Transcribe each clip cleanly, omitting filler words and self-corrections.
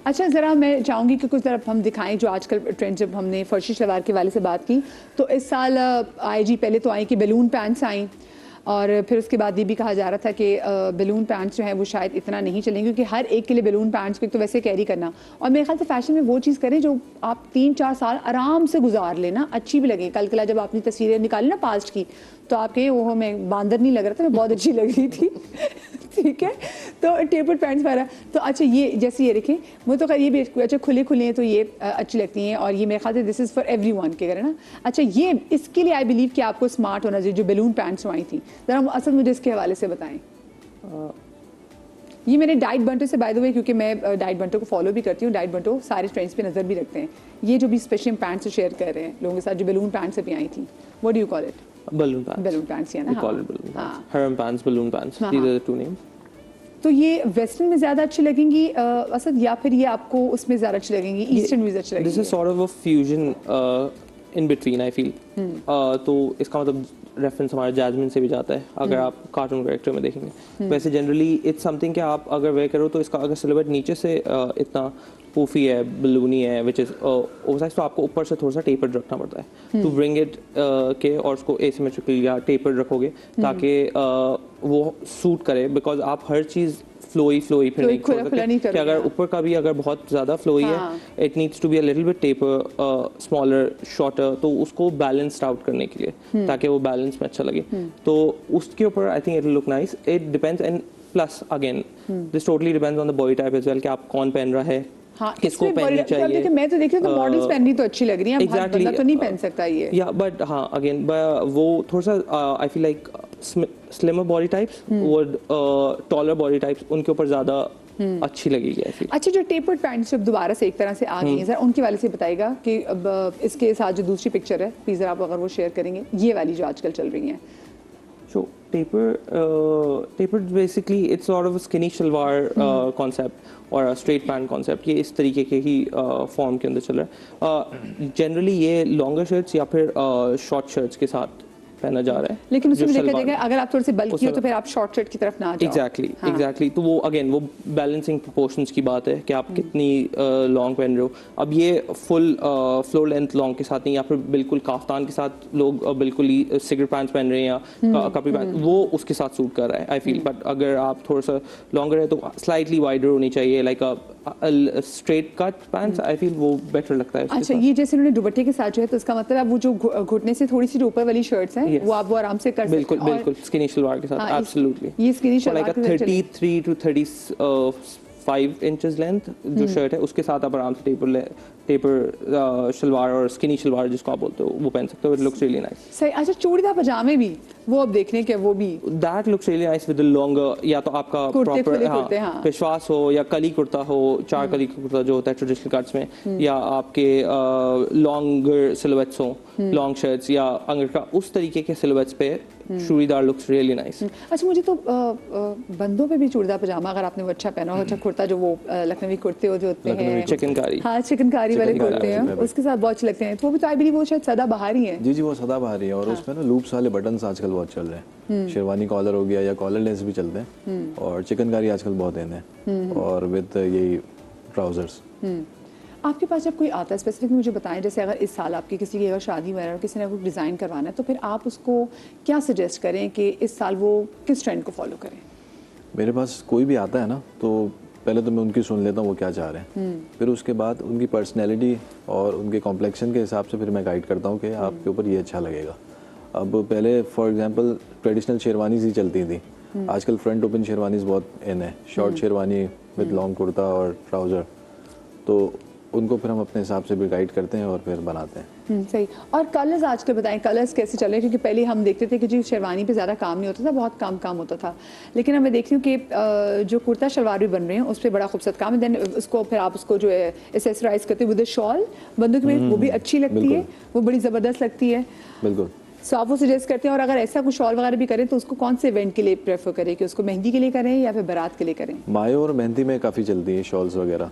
अच्छा, ज़रा मैं चाहूँगी कि कुछ तरफ हम दिखाएं जो आजकल ट्रेंड, जब हमने फर्शी शलवार के वाले से बात की तो इस साल आई जी पहले तो आई कि बैलून पैंट्स आई, और फिर उसके बाद ये भी कहा जा रहा था कि बैलून पैंट्स जो है वो शायद इतना नहीं चलेंगे, क्योंकि हर एक के लिए बैलून पैंट्स को तो वैसे कैरी करना, और मेरे ख्याल से फैशन में वो चीज़ करें जो आप 3-4 साल आराम से गुजार लेना, अच्छी भी लगे। कल कला जब आपने तस्वीरें निकाली ना पास्ट की, तो आपके ओहो मैं बांदर नहीं लग रहा था, मैं बहुत अच्छी लग रही थी ठीक है, तो टेपर्ड पैंट्स वगैरह। तो अच्छा, ये जैसे ये देखें, वो तो ये भी अच्छा खुले खुले हैं तो ये अच्छी लगती हैं, और ये मेरे ख्याल से दिस इज़ फॉर एवरीवन के करें ना। अच्छा, ये इसके लिए आई बिलीव कि आपको स्मार्ट होना चाहिए, जो बैलून पैंट्स आई थी, ज़रा असद मुझे इसके हवाले से बताएं। ये मैंने डाइट बंटो से, बाय द वे, क्योंकि मैं डाइट बंटो को फॉलो भी करती हूँ, डाइट बंटो सारे ट्रेंड्स पे नज़र भी रखते हैं। ये जो भी स्पेशल पैंट्स शेयर कर रहे हैं लोगों के साथ, जो बैलून पैंट्स अभी आई थी, what do you call it? Balloon pants. Balloon pants, या ना? हाँ, harem pants, balloon pants. These are the two names. तो ये वेस्टर्न में ज़्यादा अच्छी लगेंगी असद, या फिर ये आपको उसमें ज़्यादा अच्छी लगेंगी, ईस्टर्न में अच्छी लगेंगी? This is sort of a fusion in between, I feel. तो इसका मतलब रेफरेंस हमारा जैस्मिन से भी जाता है, अगर आप कार्टून कैरेक्टर में देखेंगे। वैसे जनरली इट्स समथिंग कि आप अगर वेयर करो तो इसका अगर सिलुएट नीचे से इतना पूफी है, बलूनी है, विच इज़ ओवरसाइज, तो आपको ऊपर से थोड़ा सा टेपर्ड रखना पड़ता है टू ब्रिंग इट के, और उसको एसिमेट्रिकली या टेपर्ड रखोगे ताकि वो सूट करे, बिकॉज आप हर चीज़ फ्लोई फिर नहीं छोड़ सकते कि अगर ऊपर का भी अगर बहुत ज़्यादा फ्लोई है, it needs to be a little bit taper, smaller, shorter, तो उसको बैलेंस्ड आउट करने के लिए, ताकि वो बैलेंस में अच्छा लगे, तो उसके ऊपर I think it will look nice. It depends, and plus again this totally depends on the body type as well, कि आप कौन पहन रहा है, हाँ, किसको पहननी चाहिए। मैं तो देख रही हूँ तो मॉडल्स पहननी तो अच्छी लग रही है, एग्जैक्टली, तो नहीं पहन सकता ये, या बट हाँ अगेन वो थोड़ा सा I feel like slimmer body types, वो टॉलर बॉडी टाइप्स, उनके ऊपर ज़्यादा अच्छी लगेगी ऐसी। अच्छा, जो टेपर्ड पैंट्स जब दोबारा से एक तरह से आ गई हैं, जरा उनके वाले से बताइएगा कि अब इसके साथ जो दूसरी पिक्चर है प्लीज आप अगर वो शेयर करेंगे, ये वाली जो आजकल चल रही है। So tapered basically it's sort of a skinny shalwar concept और straight pant concept, ये इस तरीके के ही फॉर्म के अंदर चल रहा है। जनरली ये लॉन्गर शर्ट्स या फिर शॉर्ट शर्ट्स के साथ पहना जा रहा है, लेकिन उसमें देखा जाएगा अगर आप थोड़े से बल्की हो तो फिर आप शॉर्ट शर्ट की तरफ ना जाओ। एग्जैक्टली, तो वो अगेन वो बैलेंसिंग प्रोपोर्शंस की बात है कि आप कितनी लॉन्ग पहन रहे हो। अब ये फुल फ्लोर लेंथ लॉन्ग के साथ नहीं, या फिर बिल्कुल काफ्तान के साथ लोग बिल्कुल ही सिगरेट पैंट्स पहन रहे हैं या कपड़ी पैंट, वो उसके साथ सूट कर रहा है आई फील। बट अगर आप थोड़ा सा लॉन्गर है तो स्लाइटली वाइडर होनी चाहिए, like straight cut pants, I feel वो बेटर लगता है। अच्छा, ये जैसे उन्होंने दुपट्टे के साथ जो है, तो इसका मतलब वो जो घुटने से थोड़ी सी ऊपर वाली शर्ट्स हैं, वो आप वो आराम से कर सकते हैं। बिल्कुल स्किनी शलवार के साथ, एब्सोल्युटली। ये स्किनी शलवार के साथ 33 to 35 इंचेस लेंथ जो शर्ट है, उसके साथ आप आराम से टेपर शलवार और स्किनी शलवार जिसको आप बोलते हो वो पहन सकते हो। It looks really nice. सही। अच्छा, चूड़ीदार पजामे भी वो अब देखने के, वो भी that looks really nice with the longer, या तो आपका प्रॉपर पेशवास हो या कली कुर्ता हो, चार कली कुर्ता जो होता है ट्रेडिशनल कट्स में, या आपके लॉन्गर सिलुएट्स हो, लॉन्ग शर्ट्स या अंगरखा, उस तरीके के सिलुएट्स पे चूड़ीदार लुक्स रियली नाइस। अच्छा, मुझे तो बंदों पे भी चूड़ीदार पजामा अगर आपने वो अच्छा पहना हो, अच्छा कुर्ता जो वो लखनवी कुर्ते हो जो होते हैं, चिकनकारी, हाँ चिकनकारी वाले कुर्ते हैं, उसके साथ बहुत अच्छे लगते हैं। तो वो भी तो आई बिलीव वो शायद सदाबहारी है। जी वो सदाबहारी है, और उसमें ना लूप्स वाले बटन्स आजकल बहुत चल रहे हैं। शेरवानी कॉलर हो गया या कॉलरलेस भी चलते हैं, और चिकनकारी आजकल बहुत इन है, और विद यही ट्राउजर्स। आपके पास जब कोई आता है स्पेसिफिक, मुझे बताएं, जैसे अगर इस साल आपकी किसी की अगर शादी वगैरह किसी ने कोई डिज़ाइन करवाना है, तो फिर आप उसको क्या सजेस्ट करें कि इस साल वो किस ट्रेंड को फॉलो करें? मेरे पास कोई भी आता है ना, तो पहले तो मैं उनकी सुन लेता हूँ वो क्या चाह रहे हैं, फिर उसके बाद उनकी पर्सनैलिटी और उनके कॉम्प्लेक्शन के हिसाब से फिर मैं गाइड करता हूँ कि आपके ऊपर ये अच्छा लगेगा। अब पहले फॉर एग्जांपल ट्रेडिशनल शेरवानीज ही चलती थी, आजकल फ्रंट ओपन शेरवानीज बहुत इन है, short sherwani with long kurta और ट्राउज़र, तो उनको फिर हम अपने हिसाब से भी गाइड करते हैं और फिर बनाते हैं। सही। और कलर्स आजकल बताएं, कलर्स कैसे चल रहे हैं? क्योंकि पहले हम देखते थे कि जी शेरवानी पे ज़्यादा काम नहीं होता था, बहुत काम होता था, लेकिन अब मैं देख रही हूँ कि जो कुर्ता शलवार भी बन रहे हैं उस पर बड़ा खूबसूरत काम है। देन उसको फिर आप उसको जो है एसेसराइज करते हैं विद शॉल, बंदूक में, वो भी अच्छी लगती है, वो बड़ी ज़बरदस्त लगती है। बिल्कुल। सो आप वो सजेस्ट करते हैं, और अगर ऐसा कुछ शॉल वगैरह भी करें तो उसको कौन से इवेंट के लिए प्रेफर करें, कि उसको मेहंदी के लिए करें या फिर बारात के लिए करें? मायो और मेहंदी में काफ़ी चलती है शॉल्स वगैरह,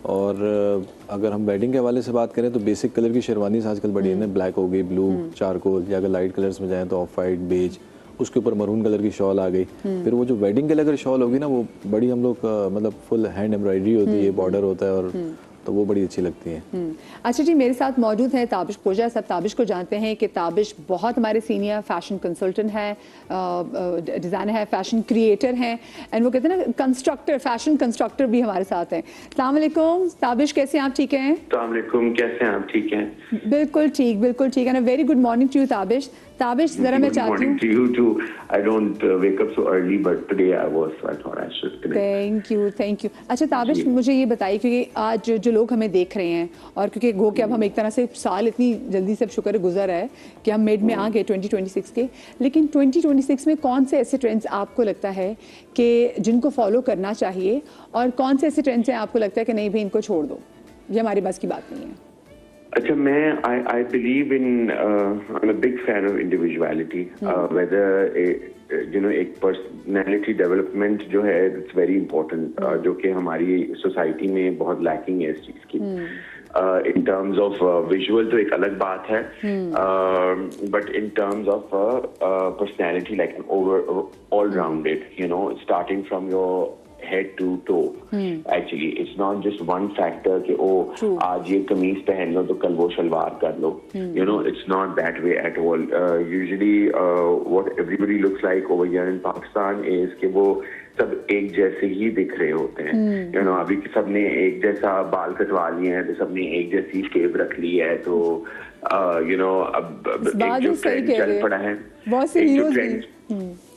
और अगर हम वेडिंग के हवाले से बात करें तो बेसिक कलर की शेरवानीज आजकल बड़ी है, ब्लैक हो गई, ब्लू, चारकोल, या अगर लाइट कलर्स में जाएं तो ऑफ वाइट, बेज, उसके ऊपर मरून कलर की शॉल आ गई। फिर वो जो वेडिंग कलर की शॉल होगी ना, वो बड़ी हम लोग मतलब फुल हैंड एम्ब्रॉयडरी होती है, बॉर्डर होता है, और तो वो बड़ी अच्छी लगती है। अच्छा जी, मेरे साथ मौजूद है ताबिश खोजा। सब ताबिश को जानते हैं कि ताबिश बहुत हमारे सीनियर फैशन कंसल्टेंट है, डिज़ाइनर है, फैशन क्रिएटर हैं, एंड वो कहते हैं ना कंस्ट्रक्टर, फैशन कंस्ट्रक्टर भी हमारे साथ हैं। अस्सलाम वालेकुम ताबिश, कैसे हैं आप? ठीक हैं? अस्सलाम वालेकुम, कैसे हैं आप? ठीक हैं? बिल्कुल ठीक, बिल्कुल ठीक। And very good morning to you Tabish. Tabish, ज़रा मैं चाहती हूँ, to you too. I don't wake up so early, but today I was, so I thought I should connect. Thank you, thank you. अच्छा ताबिश, मुझे ये बताइए, क्योंकि आज जो लोग हमें देख रहे हैं, और क्योंकि गो कि अब हम एक तरह से साल इतनी जल्दी से अब शुक्र गुजर है कि हम मिड में आ गए 2026 के, लेकिन 2026 में कौन से ऐसे ट्रेंड्स आपको लगता है कि जिनको फॉलो करना चाहिए, और कौन से ऐसे ट्रेंड्स हैं आपको लगता है कि नहीं भाई इनको छोड़ दो, ये हमारी बस की बात नहीं है? अच्छा, मैं I believe in I'm a big fan of individuality. Whether एक पर्सनैलिटी डेवलपमेंट जो है इट्स वेरी इम्पोर्टेंट, जो कि हमारी सोसाइटी में बहुत लैकिंग है इस चीज़ की। इन टर्म्स ऑफ विजुअल तो एक अलग बात है, but in terms of personality like over all rounded, starting from your head to toe. Actually, it's not just one factor कि आज ये कमीज पहन लो तो कल वो शलवार कर लो. It's not that way at all. Usually, what everybody looks like over here in Pakistan is कि वो सब एक जैसे ही दिख रहे होते हैं. अभी सबने एक जैसा बाल कटवा लिए हैं, तो सबने एक जैसी शेव रख ली है, तो अब एक जो ट्रेंड चल पड़ा है, एक जो ट्रेंड,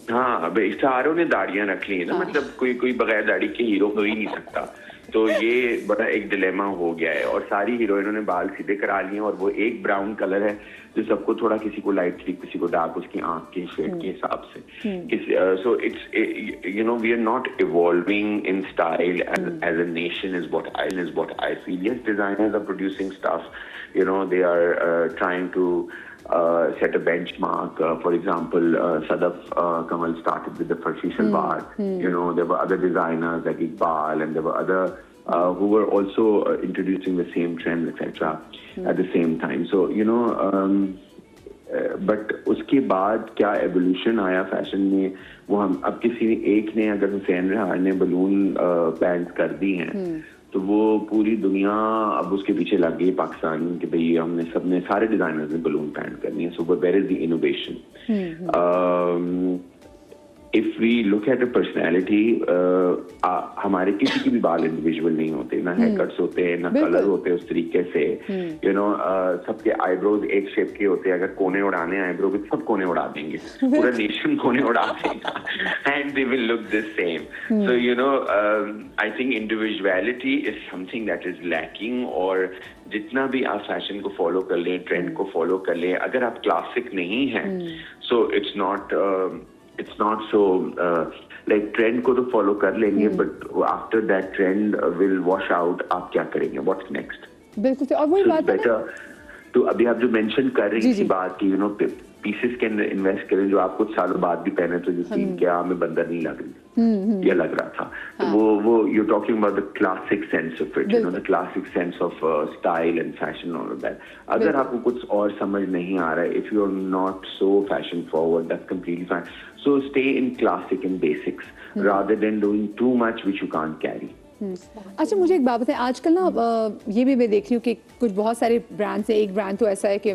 हाँ, अब सारों ने दाढ़ियां रख ली है ना, मतलब कोई बगैर दाढ़ी के हीरो हो ही नहीं सकता। तो ये बड़ा एक डिलेमा हो गया है, और सारी हीरोइनों ने बाल सीधे करा लिए, और वो एक ब्राउन कलर है जो सबको थोड़ा, किसी को लाइट, किसी को डार्क, उसकी आंख के शेड के हिसाब से। So it's we are not evolving in style as a nation is what I feel. Yes, designers are producing stuff, they are trying to set a benchmark. For example, Sadaf Kamal started with the Farshi Shalwar. There were other designers like Iqbal, and there were other who were also introducing the same trends, etc. At the same time. So, but उसके बाद क्या evolution आया fashion में, वो हम अब किसी एक ने, अगर हुसैन रिहार ने बलून पैंट कर दी हैं, तो वो पूरी दुनिया अब उसके पीछे लग गई पाकिस्तान कि भाई हमने सबने सारे डिजाइनर्स ने बलून पैंट करनी है। So where is the innovation? If we look at a personality, हमारे किसी की भी बाल इंडिविजुअल नहीं होते, ना हेयर कट्स होते हैं, ना कलर होते हैं उस तरीके से। सबके आईब्रोज एक शेप के होते हैं, अगर कोने उड़ाने आईब्रो के, सब कोने उड़ा देंगे, पूरा नेशन कोने उड़ा देगा, and they will look the same. So I think individuality is something that is lacking, और जितना भी आप फैशन को फॉलो कर लें, ट्रेंड को फॉलो कर लें, अगर आप क्लासिक नहीं हैं, so it's not so like trend को तो फॉलो कर लेंगे, but after that trend will wash out, आप क्या करेंगे, व्हाट्स नेक्स्ट? बिल्कुल, और वही बात है बेटर। तो अभी आप जो मेंशन कर रही थी बात की, पीसेस के अंदर इन्वेस्ट करें जो आप कुछ सालों बाद भी पहने, तो जिसकी क्या में बंदर नहीं लग रही, ये लग रहा था। तो वो you talking about the classic sense of it, the classic sense of style and fashion, all of that. अगर आपको कुछ और समझ नहीं आ रहा है, if you are not so fashion forward, that's completely fine. So stay in classic and basics rather than doing too much which you can't carry. अच्छा, मुझे एक बात बताएं, आजकल ना ये भी मैं देख रही हूँ कि कुछ बहुत सारे ब्रांड्स हैं, एक ब्रांड तो ऐसा है कि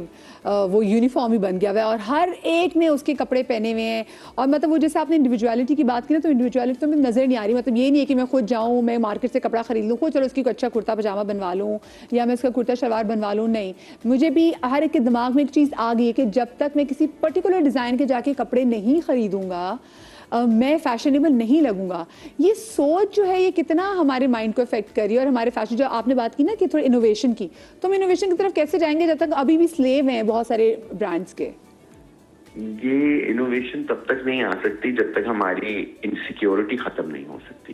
वो यूनिफॉर्म ही बन गया हुआ है, और हर एक ने उसके कपड़े पहने हुए हैं, और मतलब वो जैसे आपने इंडिविजुअलिटी की बात की ना, तो इंडिविजुअलिटी तो मुझे नज़र नहीं आ रही। मतलब ये नहीं है कि मैं खुद जाऊँ, मैं मार्केट से कपड़ा खरीद लूँ, खुद चलो उसकी अच्छा कुर्ता पजामा बनवा लूँ, या मैं उसका कुर्ता शलवार बनवा लूँ, नहीं, मुझे भी हर एक के दिमाग में एक चीज़ आ गई है कि जब तक मैं किसी पर्टिकुलर डिज़ाइन के जाके कपड़े नहीं खरीदूँगा, मैं फैशनेबल नहीं लगूंगा। ये सोच जो है, ये कितना हमारे माइंड को इफेक्ट कर रही है, और हमारे फैशन, जो आपने बात की ना कि थोड़ा इनोवेशन की, तो हम इनोवेशन की तरफ कैसे जाएंगे जब तक अभी भी स्लेव हैं बहुत सारे ब्रांड्स के? ये इनोवेशन तब तक नहीं आ सकती जब तक हमारी इनसिक्योरिटी खत्म नहीं हो सकती।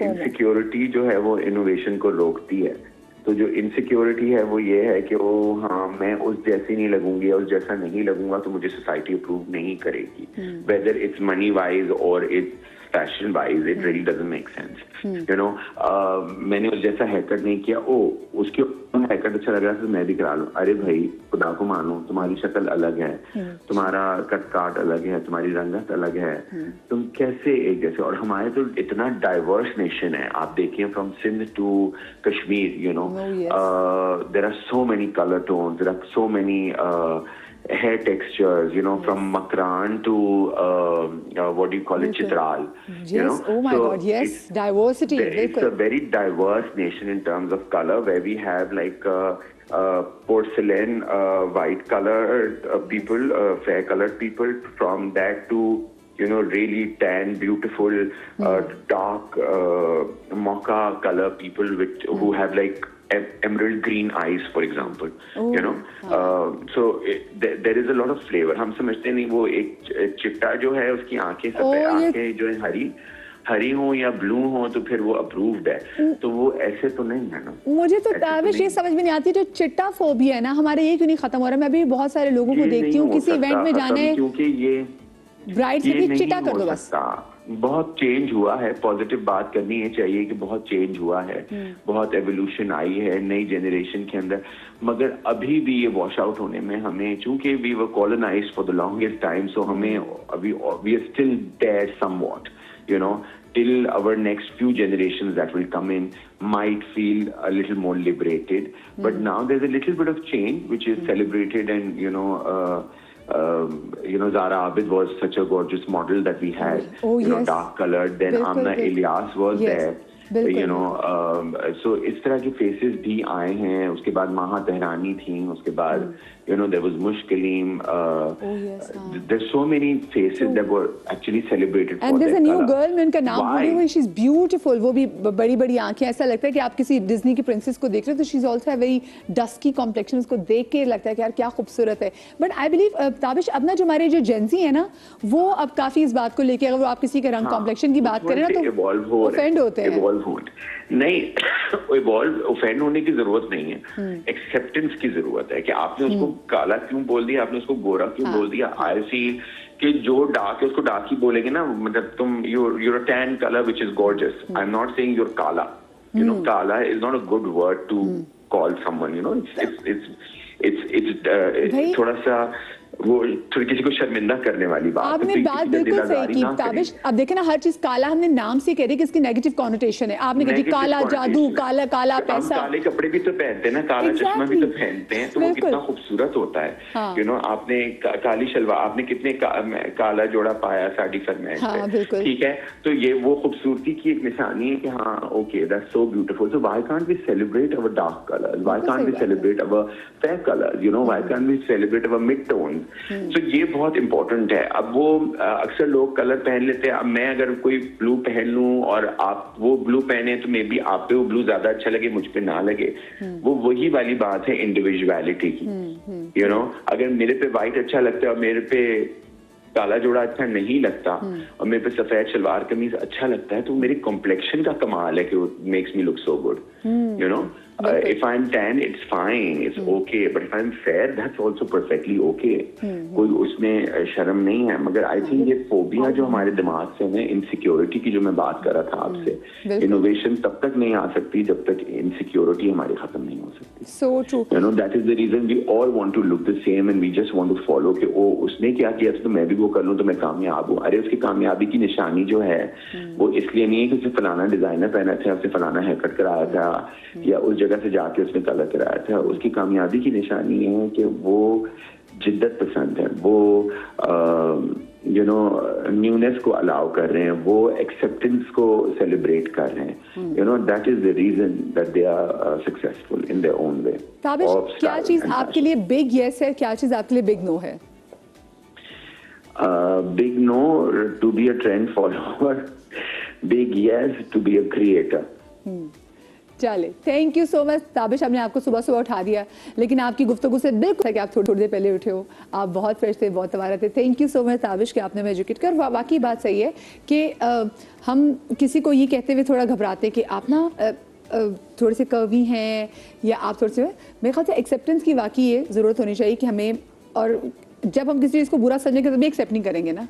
इनसिक्योरिटी जो है वो इनोवेशन को रोकती है। तो जो इनसिक्योरिटी है वो ये है कि हाँ, मैं उस जैसी नहीं लगूंगी, या उस जैसा नहीं लगूंगा तो मुझे सोसाइटी अप्रूव नहीं करेगी, वेदर इट्स मनी वाइज और it's fashion wise it really doesn't make sense. You know, मैंने उस जैसा हेयरकट नहीं किया, उसके हेयरकट अच्छा लग रहा था तो मैं भी करा लूं। अरे भाई खुदा को मानो, तुम्हारी शक्ल अलग है, तुम्हारा कट काट अलग है, तुम्हारी रंगत अलग है, तुम कैसे एक जैसे। और हमारे तो इतना डाइवर्स नेशन है, आप देखिए from Sindh to Kashmir, you know, there are so many colour tones, there are so many hair textures, you know, from Makran to what do you call it, Chitral. Yes, you know? oh my God, yes, diversity. It's a very diverse nation in terms of color, where we have like porcelain, white colored people, fair colored people, from that to, you know, really tan, beautiful, dark, mocha color people who have like emerald green eyes, for example. You know, so there is a lot of flavor. हम समझते नहीं, वो एक चिट्टा जो है उसकी आंखें सफेद, आंखें जो है हरी हो या ब्लू हो तो फिर वो अप्रूव्ड है, तो वो ऐसे तो नहीं है ना। मुझे तो ताबिश ये समझ में नहीं आती, जो चिट्टा फोबिया है ना हमारे, ये क्यों नहीं खत्म हो रहा है? मैं भी बहुत सारे लोगों को देखती हूँ, किसी इवेंट में जाना है, क्योंकि ये ब्राइड से भी चिट्टा कर दो बस। बहुत चेंज हुआ है, पॉजिटिव बात करनी है चाहिए कि बहुत चेंज हुआ है, बहुत एवोल्यूशन आई है नई जनरेशन के अंदर, मगर अभी भी ये वॉश आउट होने में हमें, चूंकि we were colonized for the longest time, so हमें अभी we are still there somewhat, you know, till our next few generations that will come in might feel a little more liberated. But now there's a little bit of change which is celebrated, and you know, Zara Abid was such a gorgeous model that we had, you know, dark colored. Then Amna Ilyas was there. You know, so इस तरह के faces भी आए हैं। उसके बाद माहा तेहरानी थी, उसके बाद you know, there was Mushkalim. There's so many faces that were actually celebrated for and there's their a new color. girl, मैं उनका नाम भूल रही हूँ, she's beautiful, वो भी बड़ी बड़ी आंखें, ऐसा लगता है कि आप किसी डिज्नी की प्रिंसेस को देख रहे हो, तो she's also a very dusky complexion, उसको देख के लगता है कि यार क्या खूबसूरत है। But I believe ताबिश, अब ना जो हमारे जो जेंजी है ना, वो अब काफी इस बात को लेके, अगर वो आप किसी के रंग कॉम्प्लेक्शन की बात करें ना तो ऑफेंड होते हैं। नहीं, ऑफेंड होने की जरूरत नहीं है, एक्सेप्टेंस की जरूरत है कि आपने उसको काला क्यों बोल दिया, आपने उसको गोरा क्यों बोल दिया। आई फील कि जो डार्क है उसको डार्क ही बोलेंगे ना, मतलब तुम you're a tan color which is gorgeous. I'm not saying you're kala. You know, kala is not a good word to call someone. You know, it's थोड़ा सा वो थोड़ी किसी को शर्मिंदा करने वाली बात। आपने बात बिल्कुल सही की ताबिश। अब देखें ना, हर चीज काला हमने नाम से कह रही कि इसकी नेगेटिव कॉनोटेशन है। आपने कहा काला जादू, काला काला पैसा। काले कपड़े भी तो पहनते हैं ना, काला चश्मा भी तो पहनते हैं, तो वो कितना खूबसूरत होता है। यू नो, आपने काली शलवार, आपने कितने काला जोड़ा पाया साड़ी फरमाइश पे, ठीक है, तो ये वो खूबसूरती की एक निशानी है कि हाँ okay, that's so beautiful. So why can't we celebrate our dark colours, why can't we celebrate our fair colours, you know, why can't we celebrate our mid tone. तो ये बहुत इंपॉर्टेंट है। अब वो अक्सर लोग कलर पहन लेते हैं। अब मैं अगर कोई ब्लू पहन लूं और आप वो ब्लू पहने तो मे बी आप पे वो ब्लू ज्यादा अच्छा लगे, मुझ पे ना लगे। वो वही वाली बात है इंडिविजुअलिटी की। यू नो, अगर मेरे पे व्हाइट अच्छा लगता है और मेरे पे काला जोड़ा अच्छा नहीं लगता और मेरे पे सफेद शलवार कमीज अच्छा लगता है, तो मेरी कॉम्प्लेक्शन का कमाल है कि वो makes me look so good. You know, if I'm tan, it's fine, it's okay, but if I'm fair, that's also perfectly okay. कोई उसमें शर्म नहीं है। मगर आई थिंक ये फोबिया जो हमारे दिमाग से है, इनसिक्योरिटी की जो मैं बात कर रहा था आपसे, इनोवेशन तब तक नहीं आ सकती जब तक इनसिक्योरिटी हमारी खत्म नहीं हो सकती। So true. You know, that is the reason we all want to look the same and we just want to follow कि ओ उसने क्या किया तो मैं भी वो कर लूँ तो मैं कामयाब हूँ। अरे उसकी कामयाबी की निशानी जो है वो इसलिए नहीं है कि उसने फलाना डिजाइनर पहना था, उसने फलाना हेयर कट कराया था या उस जगह से जाके उसने कलर कराया था। उसकी कामयाबी की निशानी है कि वो जिद्दत पसंद है, वो यू नो न्यूनेस को अलाउ कर रहे हैं, वो एक्सेप्टेंस को सेलिब्रेट कर रहे हैं। You know, that is the reason that they are successful in their own way. Tabish, क्या चीज आपके लिए बिग यस है, क्या चीज आपके लिए बिग नो है? Big no, to be a trend follower. Big yes, to be a creator. चले, thank you so much Tabish. हमने आपको सुबह सुबह उठा दिया, लेकिन आपकी गुफ्तगू से बिल्कुल है कि आप थोड़ी देर पहले उठे हो। आप बहुत फ्रेश थे, बहुत तवारा थे। Thank you so much Tabish कि आपने हमें एजुकेट कर। वाकई बात सही है कि हम किसी को ये कहते हुए थोड़ा घबराते कि आप ना थोड़े से कर्वी हैं या आप थोड़े से, मेरे ख्याल से एक्सेप्टेंस की वाकई ये ज़रूरत होनी चाहिए कि हमें, और जब हम किसी चीज़ को बुरा समझेंगे तो भी एक्सेप्ट नहीं करेंगे ना,